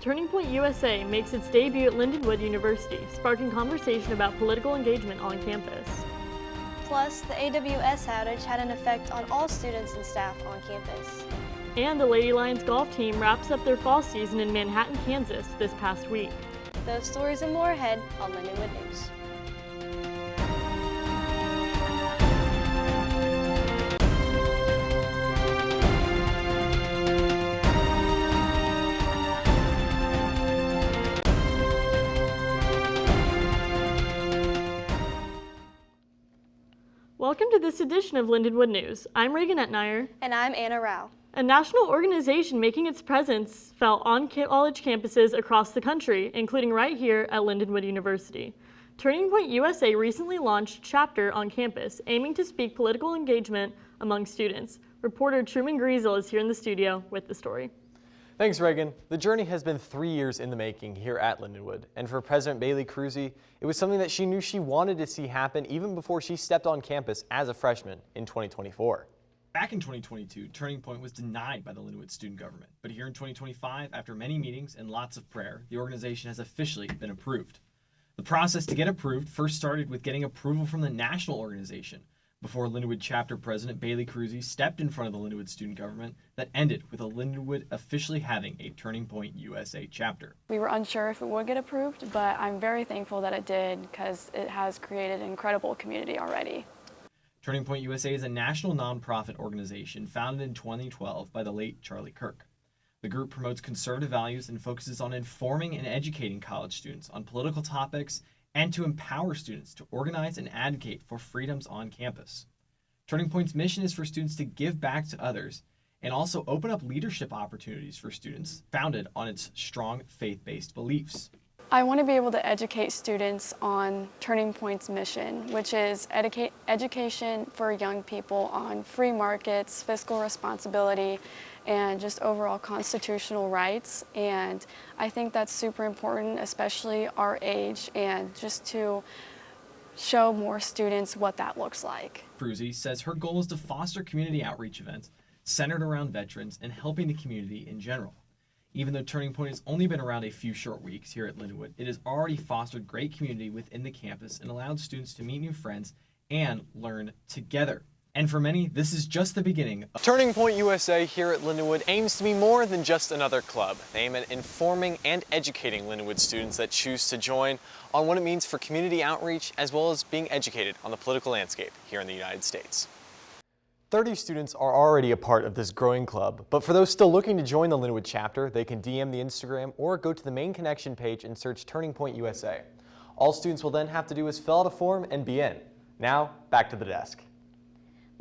Turning Point USA makes its debut at Lindenwood University, sparking conversation about political engagement on campus. Plus, the AWS outage had an effect on all students and staff on campus. And the Lady Lions golf team wraps up their fall season in Manhattan, Kansas this past week. Those stories and more ahead on Lindenwood News. Welcome to this edition of Lindenwood News. I'm Reagan Etnier. And I'm Anna Rao. A national organization making its presence felt on college campuses across the country, including right here at Lindenwood University. Turning Point USA recently launched a chapter on campus aiming to speak political engagement among students. Reporter Truman Griesel is here in the studio with the story. Thanks, Reagan. The journey has been 3 years in the making here at Lindenwood, and for President Bailey Cruzy, it was something that she knew she wanted to see happen even before she stepped on campus as a freshman in 2024. Back in 2022, Turning Point was denied by the Lindenwood student government, but here in 2025, after many meetings and lots of prayer, the organization has officially been approved. The process to get approved first started with getting approval from the national organization, before Lindenwood chapter president Bailey Cruzy stepped in front of the Lindenwood student government. That ended with a Lindenwood officially having a Turning Point USA chapter. We were unsure if it would get approved, but I'm very thankful that it did because it has created an incredible community already. Turning Point USA is a national nonprofit organization founded in 2012 by the late Charlie Kirk. The group promotes conservative values and focuses on informing and educating college students on political topics and to empower students to organize and advocate for freedoms on campus. Turning Point's mission is for students to give back to others and also open up leadership opportunities for students founded on its strong faith-based beliefs. I want to be able to educate students on Turning Point's mission, which is education for young people on free markets, fiscal responsibility, and just overall constitutional rights. And I think that's super important, especially our age, and just to show more students what that looks like. Cruzy says her goal is to foster community outreach events centered around veterans and helping the community in general. Even though Turning Point has only been around a few short weeks here at Lindenwood, it has already fostered great community within the campus and allowed students to meet new friends and learn together. And for many, this is just the beginning. Turning Point USA here at Lindenwood aims to be more than just another club. They aim at informing and educating Lindenwood students that choose to join on what it means for community outreach, as well as being educated on the political landscape here in the United States. 30 students are already a part of this growing club, but for those still looking to join the Lindenwood chapter, they can DM the Instagram or go to the main connection page and search Turning Point USA. All students will then have to do is fill out a form and be in. Now, back to the desk.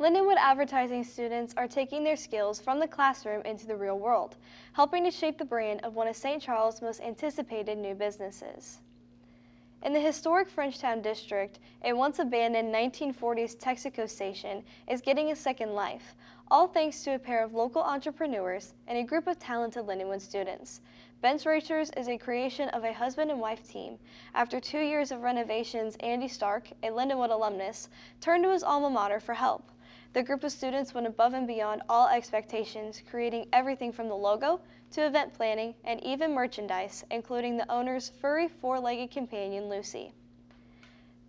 Lindenwood advertising students are taking their skills from the classroom into the real world, helping to shape the brand of one of St. Charles' most anticipated new businesses. In the historic Frenchtown district, a once abandoned 1940s Texaco station is getting a second life, all thanks to a pair of local entrepreneurs and a group of talented Lindenwood students. Bench Racers is a creation of a husband and wife team. After 2 years of renovations, Andy Stark, a Lindenwood alumnus, turned to his alma mater for help. The group of students went above and beyond all expectations, creating everything from the logo to event planning and even merchandise, including the owner's furry four-legged companion, Lucy.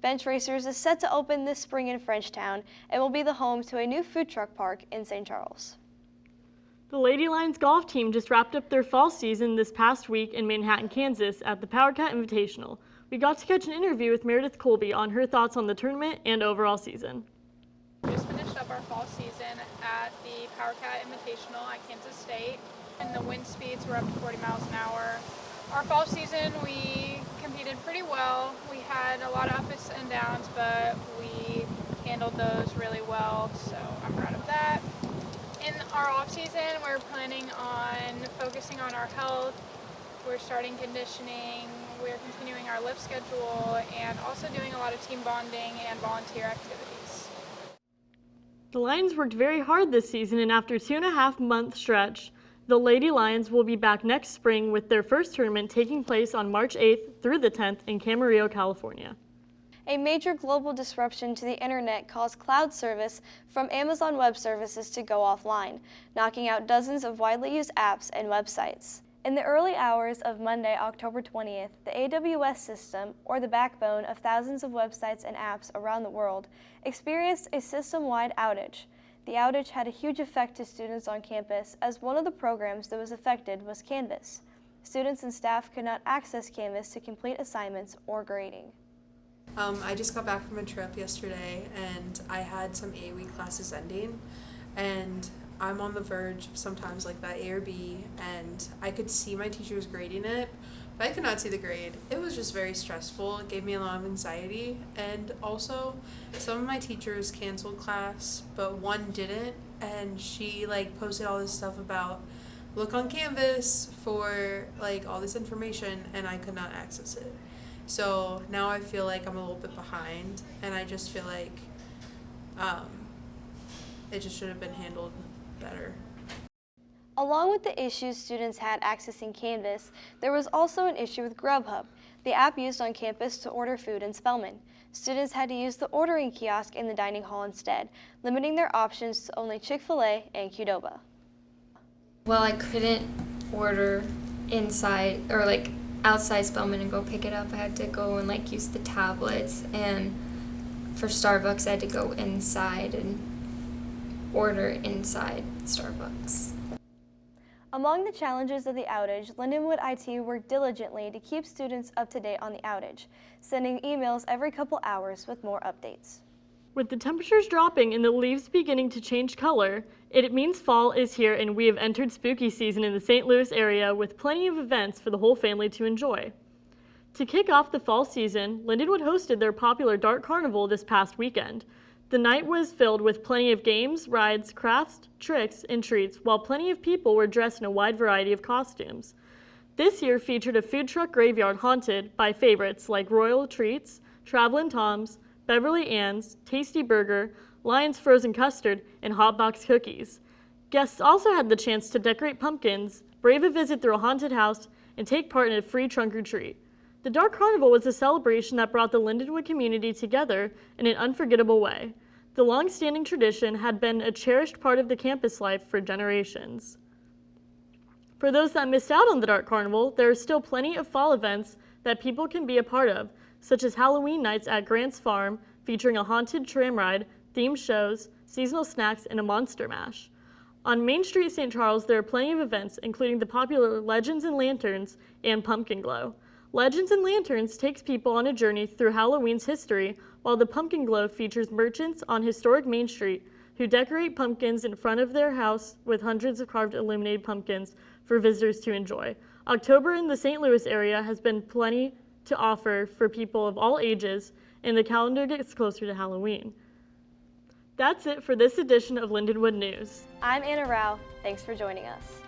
Bench Racers is set to open this spring in Frenchtown and will be the home to a new food truck park in St. Charles. The Lady Lions golf team just wrapped up their fall season this past week in Manhattan, Kansas at the Power Cat Invitational. We got to catch an interview with Meredith Colby on her thoughts on the tournament and overall season. We just finished up our fall season at the Power Cat Invitational at Kansas State, and the wind speeds were up to 40 miles an hour. Our fall season, we competed pretty well. We had a lot of ups and downs, but we handled those really well, so I'm proud of that. In our off season, we're planning on focusing on our health. We're starting conditioning, we're continuing our lift schedule, and also doing a lot of team bonding and volunteer activities. The Lions worked very hard this season, and after a 2.5-month stretch, the Lady Lions will be back next spring with their first tournament taking place on March 8th through the 10th in Camarillo, California. A major global disruption to the internet caused cloud service from Amazon Web Services to go offline, knocking out dozens of widely used apps and websites. In the early hours of Monday, October 20th, the AWS system, or the backbone of thousands of websites and apps around the world, experienced a system-wide outage. The outage had a huge effect to students on campus, as one of the programs that was affected was Canvas. Students and staff could not access Canvas to complete assignments or grading. I just got back from a trip yesterday and I had some A week classes ending, and I'm on the verge of sometimes like that A or B, and I could see my teachers grading it, but I could not see the grade. It was just very stressful. It gave me a lot of anxiety, and also some of my teachers canceled class, but one didn't, and she posted all this stuff about look on Canvas for all this information, and I could not access it. So now I feel like I'm a little bit behind, and I just feel like it just should have been handled better. Along with the issues students had accessing Canvas, there was also an issue with Grubhub, the app used on campus to order food in Spelman. Students had to use the ordering kiosk in the dining hall instead, limiting their options to only Chick-fil-A and Qdoba. Well, I couldn't order inside or outside Spelman and go pick it up. I had to go and use the tablets, and for Starbucks I had to go inside and order inside Starbucks. Among the challenges of the outage, Lindenwood IT worked diligently to keep students up to date on the outage, sending emails every couple hours with more updates. With the temperatures dropping and the leaves beginning to change color, it means fall is here and we have entered spooky season in the St. Louis area with plenty of events for the whole family to enjoy. To kick off the fall season, Lindenwood hosted their popular Dark Carnival this past weekend. The night was filled with plenty of games, rides, crafts, tricks, and treats, while plenty of people were dressed in a wide variety of costumes. This year featured a food truck graveyard haunted by favorites like Royal Treats, Travelin' Tom's, Beverly Ann's, Tasty Burger, Lion's Frozen Custard, and Hot Box Cookies. Guests also had the chance to decorate pumpkins, brave a visit through a haunted house, and take part in a free trunk or treat. The Dark Carnival was a celebration that brought the Lindenwood community together in an unforgettable way. The long-standing tradition had been a cherished part of the campus life for generations. For those that missed out on the Dark Carnival, there are still plenty of fall events that people can be a part of, such as Halloween nights at Grant's Farm, featuring a haunted tram ride, themed shows, seasonal snacks, and a monster mash. On Main Street, St. Charles, there are plenty of events, including the popular Legends and Lanterns and Pumpkin Glow. Legends and Lanterns takes people on a journey through Halloween's history, while the Pumpkin Glow features merchants on historic Main Street who decorate pumpkins in front of their house with hundreds of carved illuminated pumpkins for visitors to enjoy. October in the St. Louis area has been plenty to offer for people of all ages, and the calendar gets closer to Halloween. That's it for this edition of Lindenwood News. I'm Anna Rao. Thanks for joining us.